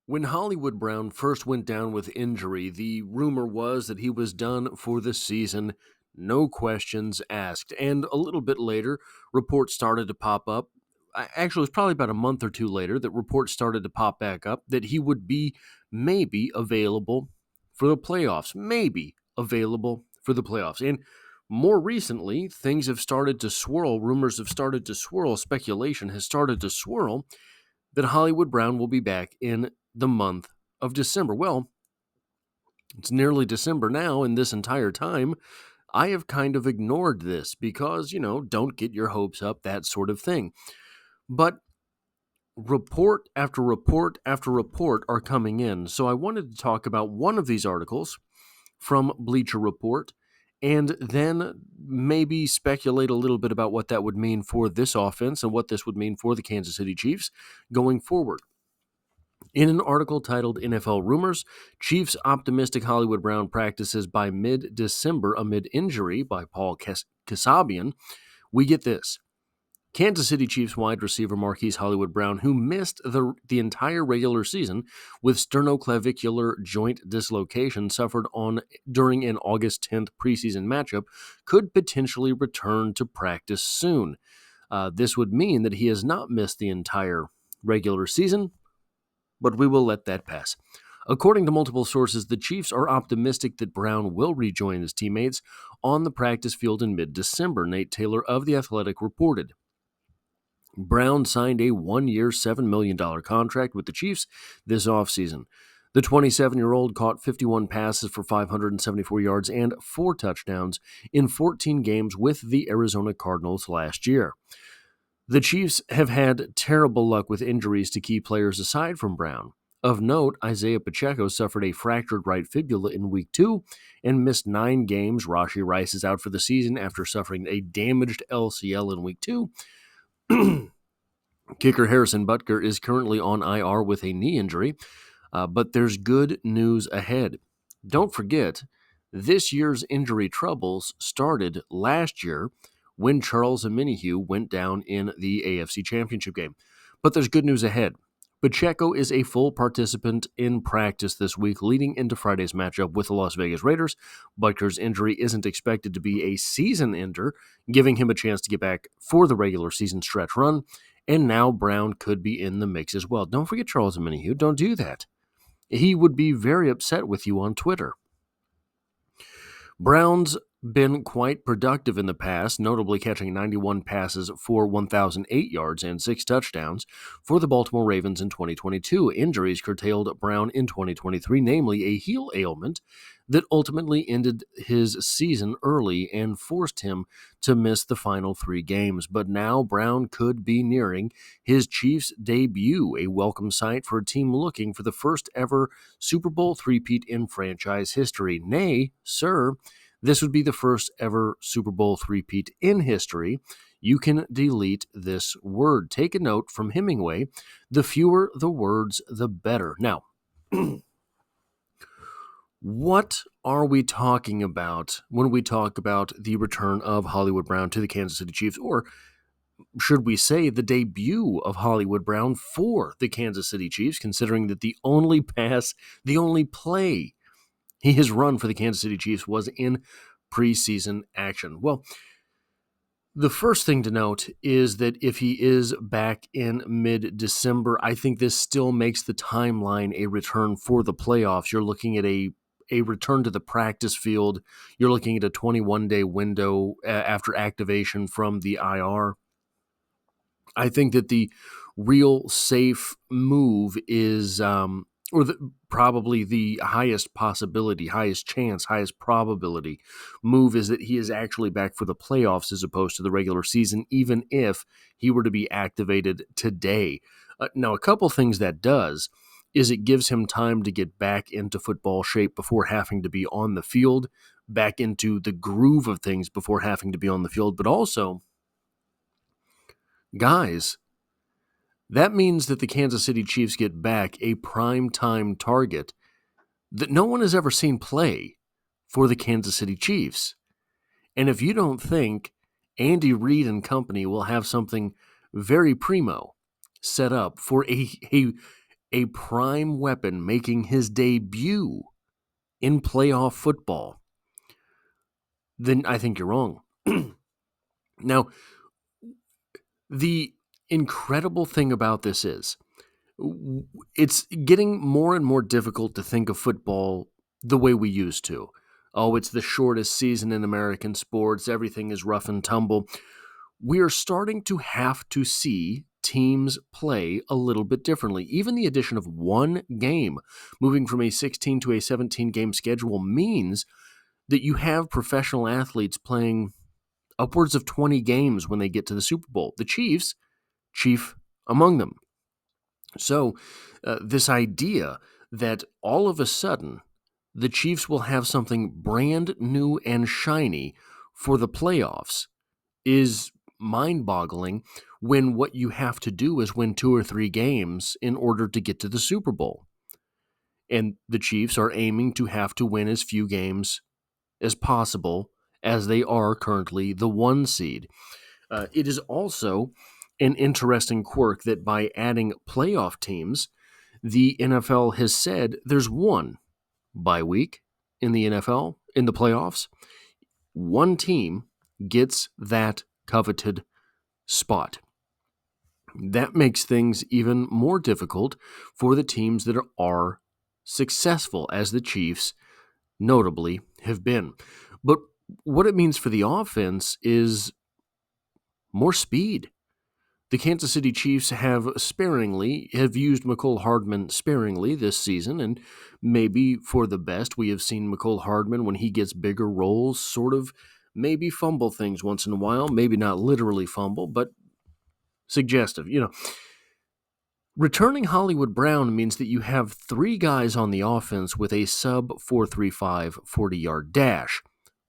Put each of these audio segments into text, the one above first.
When Hollywood Brown first went down with injury, the rumor was that he was done for the season, no questions asked. And a little bit later, reports started to pop up. Actually, it was probably about a month or two later that reports started to pop back up that he would be maybe available for the playoffs. Maybe available for the playoffs. And more recently, things have started to swirl. Rumors have started to swirl. Speculation has started to swirl that Hollywood Brown will be back in the month of December. Well, it's nearly December now, and this entire time, I have kind of ignored this because, don't get your hopes up, that sort of thing. But report after report after report are coming in. So I wanted to talk about one of these articles from Bleacher Report and then maybe speculate a little bit about what that would mean for this offense and what this would mean for the Kansas City Chiefs going forward. In an article titled NFL Rumors, Chiefs Optimistic Hollywood Brown Practices by Mid-December Amid Injury by Paul Kasabian, we get this. Kansas City Chiefs wide receiver Marquise Hollywood Brown, who missed the entire regular season with sternoclavicular joint dislocation suffered during an August 10th preseason matchup, could potentially return to practice soon. This would mean that he has not missed the entire regular season, but we will let that pass. According to multiple sources, the Chiefs are optimistic that Brown will rejoin his teammates on the practice field in mid-December, Nate Taylor of The Athletic reported. Brown signed a one-year, $7 million contract with the Chiefs this offseason. The 27-year-old caught 51 passes for 574 yards and 4 touchdowns in 14 games with the Arizona Cardinals last year. The Chiefs have had terrible luck with injuries to key players aside from Brown. Of note, Isaiah Pacheco suffered a fractured right fibula in Week 2 and missed 9 games. Rashee Rice is out for the season after suffering a damaged LCL in Week 2. Kicker Harrison Butker is currently on IR with a knee injury, but there's good news ahead. Don't forget, this year's injury troubles started last year when Charles Omenihu went down in the AFC Championship game. But there's good news ahead. Pacheco is a full participant in practice this week leading into Friday's matchup with the Las Vegas Raiders. Butker's injury isn't expected to be a season ender, giving him a chance to get back for the regular season stretch run. And now Brown could be in the mix as well. Don't forget Charles Omenihu. Don't do that. He would be very upset with you on Twitter. Brown's been quite productive in the past, notably catching 91 passes for 1,008 yards and 6 touchdowns for the Baltimore Ravens in 2022. Injuries curtailed Brown in 2023, namely a heel ailment that ultimately ended his season early and forced him to miss the final 3 games. But now Brown could be nearing his Chiefs debut, a welcome sight for a team looking for the first ever Super Bowl three-peat in franchise history. Nay, sir, this would be the first ever Super Bowl three-peat in history. You can delete this word. Take a note from Hemingway. The fewer the words, the better. Now, what are we talking about when we talk about the return of Hollywood Brown to the Kansas City Chiefs? Or should we say the debut of Hollywood Brown for the Kansas City Chiefs, considering that the only play he has run for the Kansas City Chiefs was in preseason action? Well, the first thing to note is that if he is back in mid-December, I think this still makes the timeline a return for the playoffs. You're looking at a return to the practice field. You're looking at a 21-day window after activation from the IR. I think that the real safe move is probably the highest possibility, highest chance, highest probability move is that he is actually back for the playoffs as opposed to the regular season, even if he were to be activated today. Now, a couple things that does is it gives him time to get back into football shape before having to be on the field, back into the groove of things before having to be on the field. But also, guys, that means that the Kansas City Chiefs get back a prime-time target that no one has ever seen play for the Kansas City Chiefs. And if you don't think Andy Reid and company will have something very primo set up for a prime weapon making his debut in playoff football, then I think you're wrong. Now, the incredible thing about this is it's getting more and more difficult to think of football the way we used to. Oh, it's the shortest season in American sports. Everything is rough and tumble. We are starting to have to see teams play a little bit differently. Even the addition of one game, moving from a 16 to a 17 game schedule, means that you have professional athletes playing upwards of 20 games when they get to the Super Bowl. The Chiefs, chief among them. So, this idea that all of a sudden the Chiefs will have something brand new and shiny for the playoffs is mind-boggling when what you have to do is win 2 or 3 games in order to get to the Super Bowl. And the Chiefs are aiming to have to win as few games as possible, as they are currently the 1 seed. It is also an interesting quirk that by adding playoff teams, the NFL has said there's one bye week in the NFL, in the playoffs. One team gets that coveted spot. That makes things even more difficult for the teams that are successful, as the Chiefs notably have been. But what it means for the offense is more speed. The Kansas City Chiefs have used Mecole Hardman sparingly this season, and maybe for the best. We have seen Mecole Hardman, when he gets bigger roles, sort of maybe fumble things once in a while, maybe not literally fumble, but suggestive. Returning Hollywood Brown means that you have 3 guys on the offense with a sub 4.35 40-yard dash.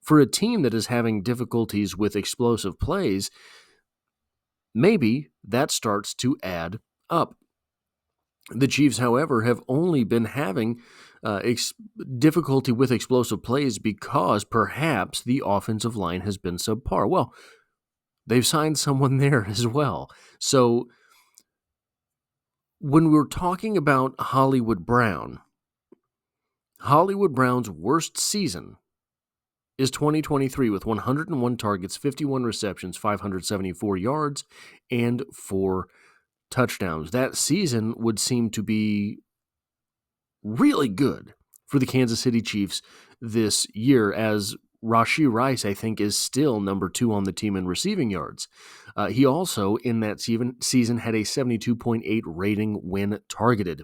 For a team that is having difficulties with explosive plays, maybe that starts to add up. The Chiefs, however, have only been having difficulty with explosive plays because perhaps the offensive line has been subpar. Well, they've signed someone there as well. So when we're talking about Hollywood Brown's worst season is 2023 with 101 targets, 51 receptions, 574 yards, and 4 touchdowns. That season would seem to be really good for the Kansas City Chiefs this year, as Rashee Rice, I think, is still number 2 on the team in receiving yards. He also, in that season, had a 72.8 rating when targeted.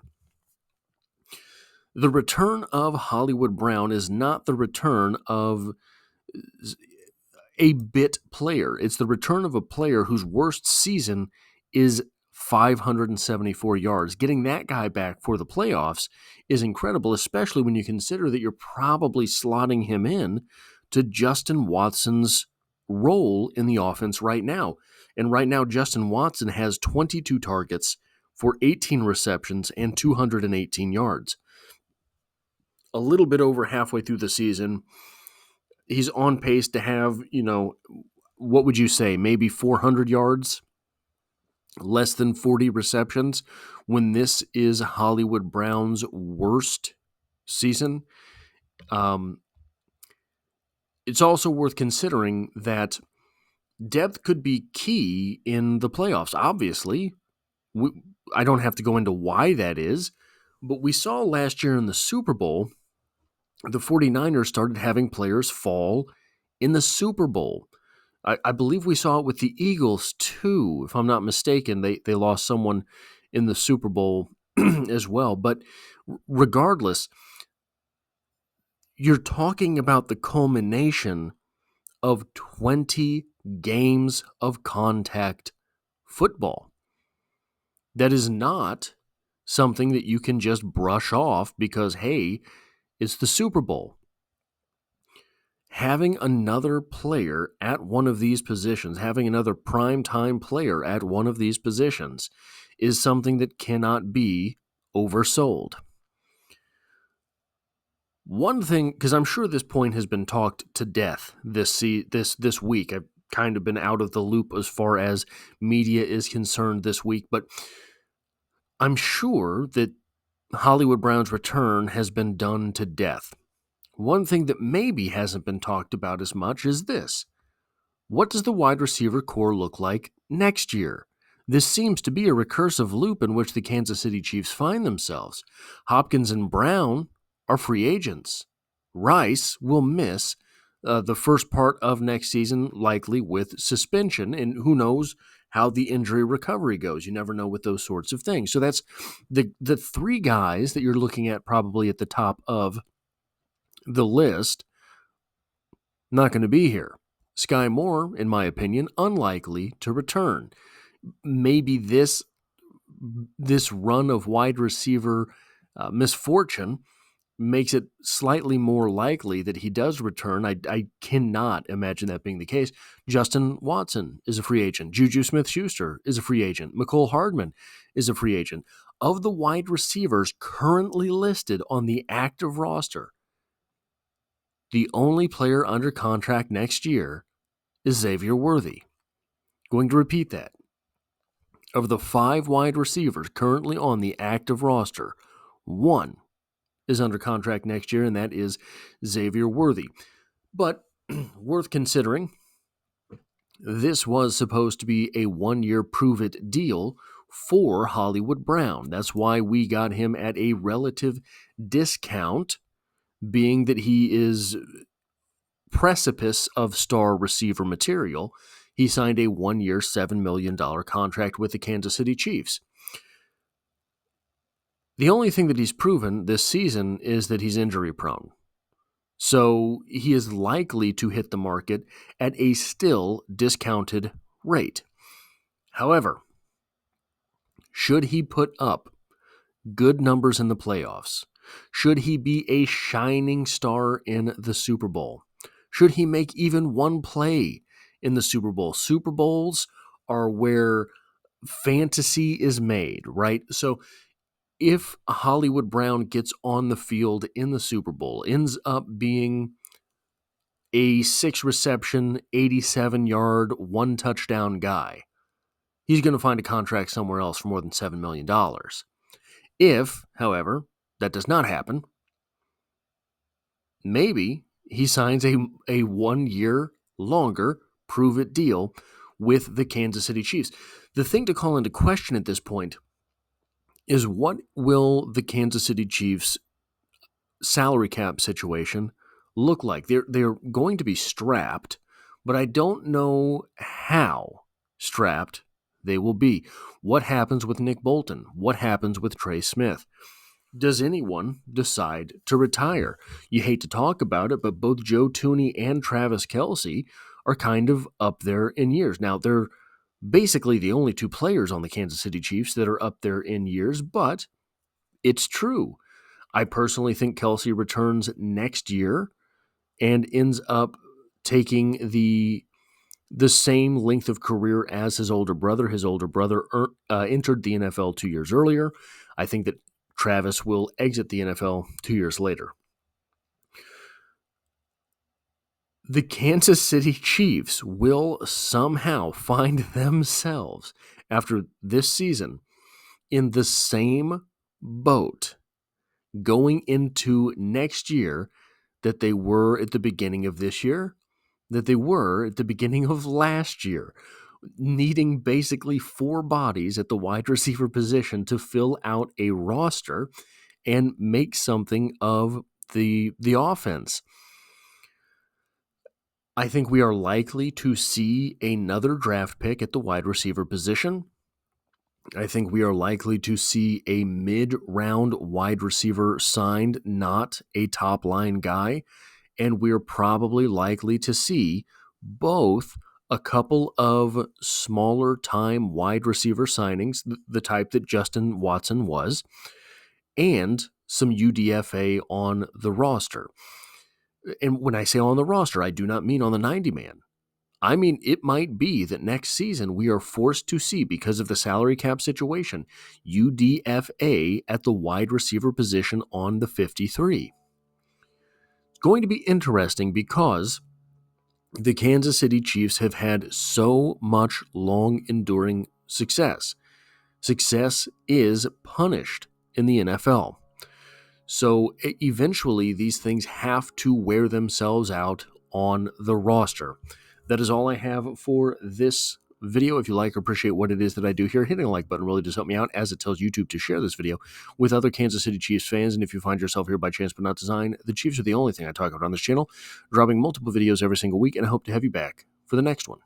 The return of Hollywood Brown is not the return of a bit player. It's the return of a player whose worst season is 574 yards. Getting that guy back for the playoffs is incredible, especially when you consider that you're probably slotting him in to Justin Watson's role in the offense right now. And right now, Justin Watson has 22 targets for 18 receptions and 218 yards. A little bit over halfway through the season, he's on pace to have, what would you say, maybe 400 yards? Less than 40 receptions, when this is Hollywood Brown's worst season. It's also worth considering that depth could be key in the playoffs. Obviously, I don't have to go into why that is, but we saw last year in the Super Bowl, the 49ers started having players fall in the Super Bowl. I believe we saw it with the Eagles, too. If I'm not mistaken, they lost someone in the Super Bowl as well. But regardless, you're talking about the culmination of 20 games of contact football. That is not something that you can just brush off because, hey, it's the Super Bowl. Having another player at one of these positions, having another prime-time player at one of these positions, is something that cannot be oversold. One thing, because I'm sure this point has been talked to death this week. I've kind of been out of the loop as far as media is concerned this week, but I'm sure that Hollywood Brown's return has been done to death. One thing that maybe hasn't been talked about as much is this. What does the wide receiver core look like next year? This seems to be a recursive loop in which the Kansas City Chiefs find themselves. Hopkins and Brown are free agents. Rice will miss the first part of next season, likely with suspension, and who knows how the injury recovery goes. You never know with those sorts of things. So that's the three guys that you're looking at probably at the top of the list, not going to be here. Sky Moore, in my opinion, unlikely to return. Maybe this run of wide receiver misfortune makes it slightly more likely that he does return. I cannot imagine that being the case. Justin Watson is a free agent. Juju Smith-Schuster is a free agent. Mecole Hardman is a free agent. Of the wide receivers currently listed on the active roster, the only player under contract next year is Xavier Worthy. Going to repeat that. Of the 5 wide receivers currently on the active roster, 1 is under contract next year, and that is Xavier Worthy. But worth considering, this was supposed to be a 1-year prove-it deal for Hollywood Brown. That's why we got him at a relative discount, being that he is precipice of star receiver material. He signed a 1-year, $7 million contract with the Kansas City Chiefs. The only thing that he's proven this season is that he's injury prone. So he is likely to hit the market at a still discounted rate. However, should he put up good numbers in the playoffs, should he be a shining star in the Super Bowl, should he make even one play in the Super Bowl? Super Bowls are where fantasy is made, right? So if Hollywood Brown gets on the field in the Super Bowl, ends up being a 6-reception, 87-yard, 1-touchdown guy, he's going to find a contract somewhere else for more than $7 million. If, however, that does not happen, maybe he signs a 1-year longer prove-it deal with the Kansas City Chiefs. The thing to call into question at this point is, what will the Kansas City Chiefs salary cap situation look like? They're going to be strapped, but I don't know how strapped they will be. What happens with Nick Bolton? What happens with Trey Smith? Does anyone decide to retire? You hate to talk about it, but both Joe Tooney and Travis Kelce are kind of up there in years. Now, they're basically the only 2 players on the Kansas City Chiefs that are up there in years, but it's true. I personally think Kelce returns next year and ends up taking the same length of career as his older brother. His older brother entered the NFL 2 years earlier. I think that Travis will exit the NFL 2 years later. The Kansas City Chiefs will somehow find themselves, after this season, in the same boat going into next year that they were at the beginning of this year, that they were at the beginning of last year, needing basically 4 bodies at the wide receiver position to fill out a roster and make something of the offense. I think we are likely to see another draft pick at the wide receiver position. I think we are likely to see a mid-round wide receiver signed, not a top-line guy. And we're probably likely to see both a couple of smaller-time wide receiver signings, the type that Justin Watson was, and some UDFA on the roster. And when I say on the roster, I do not mean on the 90-man. I mean, it might be that next season we are forced to see, because of the salary cap situation, UDFA at the wide receiver position on the 53. It's going to be interesting because the Kansas City Chiefs have had so much long-enduring success. Success is punished in the NFL. So eventually, these things have to wear themselves out on the roster. That is all I have for this video. If you like or appreciate what it is that I do here, hitting a like button really does help me out, as it tells YouTube to share this video with other Kansas City Chiefs fans. And if you find yourself here by chance but not design, the Chiefs are the only thing I talk about on this channel, dropping multiple videos every single week, and I hope to have you back for the next one.